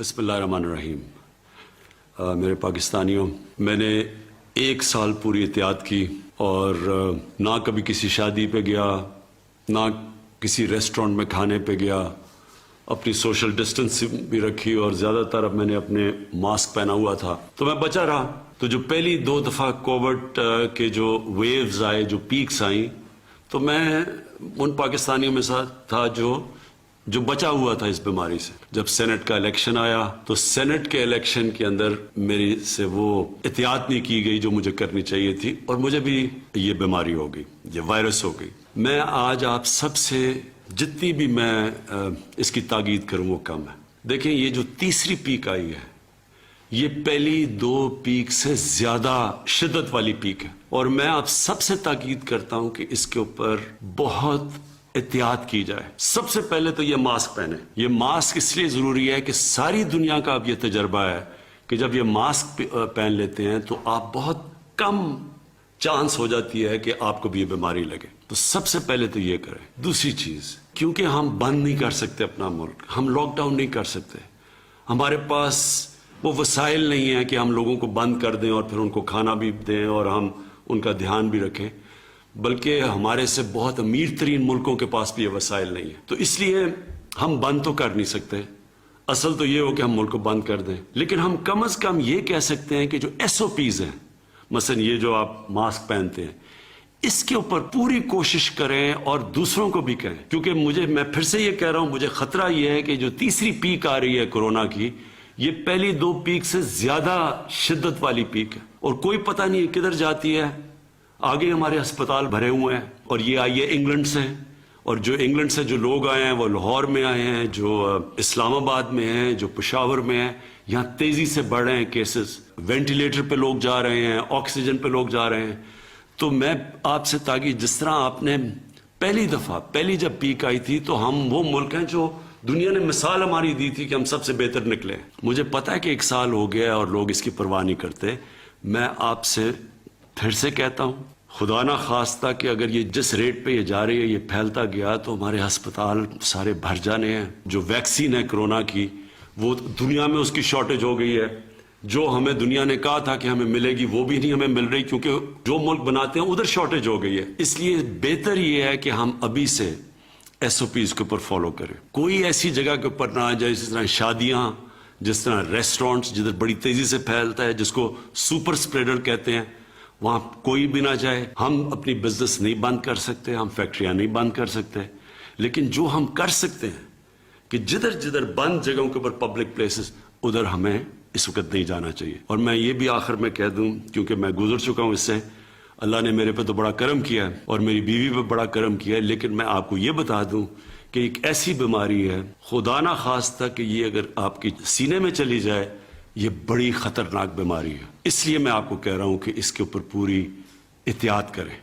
بسم اللہ الرحمن الرحیم. میرے پاکستانیوں، میں نے 1 سال پوری احتیاط کی اور نہ کبھی کسی شادی پہ گیا، نہ کسی ریسٹورنٹ میں کھانے پہ گیا، اپنی سوشل ڈسٹنس بھی رکھی اور زیادہ تر اب میں نے اپنے ماسک پہنا ہوا تھا تو میں بچا رہا. تو جو پہلی 2 دفعہ کووڈ کے جو ویوز آئے، جو پیکس آئیں، تو میں ان پاکستانیوں میں ساتھ تھا جو بچا ہوا تھا اس بیماری سے. جب سینٹ کا الیکشن آیا تو سینٹ کے الیکشن کے اندر میری سے وہ احتیاط نہیں کی گئی جو مجھے کرنی چاہیے تھی، اور مجھے بھی یہ بیماری ہو گئی، یہ وائرس ہو گئی. میں آج آپ سب سے جتنی بھی میں اس کی تاکید کروں وہ کم ہے. دیکھیں، یہ جو تیسری پیک آئی ہے یہ پہلی 2 پیک سے زیادہ شدت والی پیک ہے، اور میں آپ سب سے تاکید کرتا ہوں کہ اس کے اوپر بہت احتیاط کی جائے. سب سے پہلے تو یہ ماسک پہنے. یہ ماسک اس لیے ضروری ہے کہ ساری دنیا کا اب یہ تجربہ ہے کہ جب یہ ماسک پہن لیتے ہیں تو آپ بہت کم چانس ہو جاتی ہے کہ آپ کو بھی یہ بیماری لگے. تو سب سے پہلے تو یہ کریں. دوسری چیز، کیونکہ ہم بند نہیں کر سکتے اپنا ملک، ہم لاک ڈاؤن نہیں کر سکتے، ہمارے پاس وہ وسائل نہیں ہیں کہ ہم لوگوں کو بند کر دیں اور پھر ان کو کھانا بھی دیں اور ہم ان کا دھیان بھی رکھیں، بلکہ ہمارے سے بہت امیر ترین ملکوں کے پاس بھی یہ وسائل نہیں ہیں. تو اس لیے ہم بند تو کر نہیں سکتے. اصل تو یہ ہو کہ ہم ملک کو بند کر دیں، لیکن ہم کم از کم یہ کہہ سکتے ہیں کہ جو SOPs ہیں، مثلا یہ جو آپ ماسک پہنتے ہیں، اس کے اوپر پوری کوشش کریں اور دوسروں کو بھی کہیں. کیونکہ میں پھر سے یہ کہہ رہا ہوں، مجھے خطرہ یہ ہے کہ جو تیسری پیک آ رہی ہے کورونا کی، یہ پہلی 2 پیک سے زیادہ شدت والی پیک ہے، اور کوئی پتہ نہیں کدھر جاتی ہے. آگے ہمارے ہسپتال بھرے ہوئے ہیں، اور یہ آئی ہے انگلینڈ سے، اور جو انگلینڈ سے جو لوگ آئے ہیں وہ لاہور میں آئے ہیں، جو اسلام آباد میں ہیں، جو پشاور میں ہیں. یہاں تیزی سے بڑھ رہے ہیں کیسز، وینٹیلیٹر پہ لوگ جا رہے ہیں، آکسیجن پہ لوگ جا رہے ہیں. تو میں آپ سے تاکہ جس طرح آپ نے پہلی جب پیک آئی تھی تو ہم وہ ملک ہیں جو دنیا نے مثال ہماری دی تھی کہ ہم سب سے بہتر نکلے. مجھے پتا ہے کہ 1 سال ہو گیا اور لوگ اس کی پرواہ نہیں کرتے. میں آپ سے پھر سے کہتا ہوں، خدا نہ خواستہ کہ اگر یہ جس ریٹ پہ یہ جا رہی ہے، یہ پھیلتا گیا تو ہمارے ہسپتال سارے بھر جانے ہیں. جو ویکسین ہے کرونا کی، وہ دنیا میں اس کی شارٹیج ہو گئی ہے. جو ہمیں دنیا نے کہا تھا کہ ہمیں ملے گی وہ بھی نہیں ہمیں مل رہی، کیونکہ جو ملک بناتے ہیں ادھر شارٹیج ہو گئی ہے. اس لیے بہتر یہ ہے کہ ہم ابھی سے SOPs کے اوپر فالو کریں. کوئی ایسی جگہ کے اوپر نہ آ جائے جس طرح شادیاں، جس طرح ریسٹورنٹس جدھر بڑی تیزی سے پھیلتا ہے، جس کو سپر اسپریڈر کہتے ہیں، وہاں کوئی بھی نہ جائے. ہم اپنی بزنس نہیں بند کر سکتے، ہم فیکٹریاں نہیں بند کر سکتے، لیکن جو ہم کر سکتے ہیں کہ جدھر بند جگہوں کے اوپر پبلک پلیسز، ادھر ہمیں اس وقت نہیں جانا چاہیے. اور میں یہ بھی آخر میں کہہ دوں، کیونکہ میں گزر چکا ہوں اس سے، اللہ نے میرے پہ تو بڑا کرم کیا ہے اور میری بیوی پہ بڑا کرم کیا ہے، لیکن میں آپ کو یہ بتا دوں کہ ایک ایسی بیماری ہے، خدا نہ خواستہ کہ یہ اگر آپ کی سینے میں چلی جائے، یہ بڑی خطرناک بیماری ہے. اس لیے میں آپ کو کہہ رہا ہوں کہ اس کے اوپر پوری احتیاط کریں.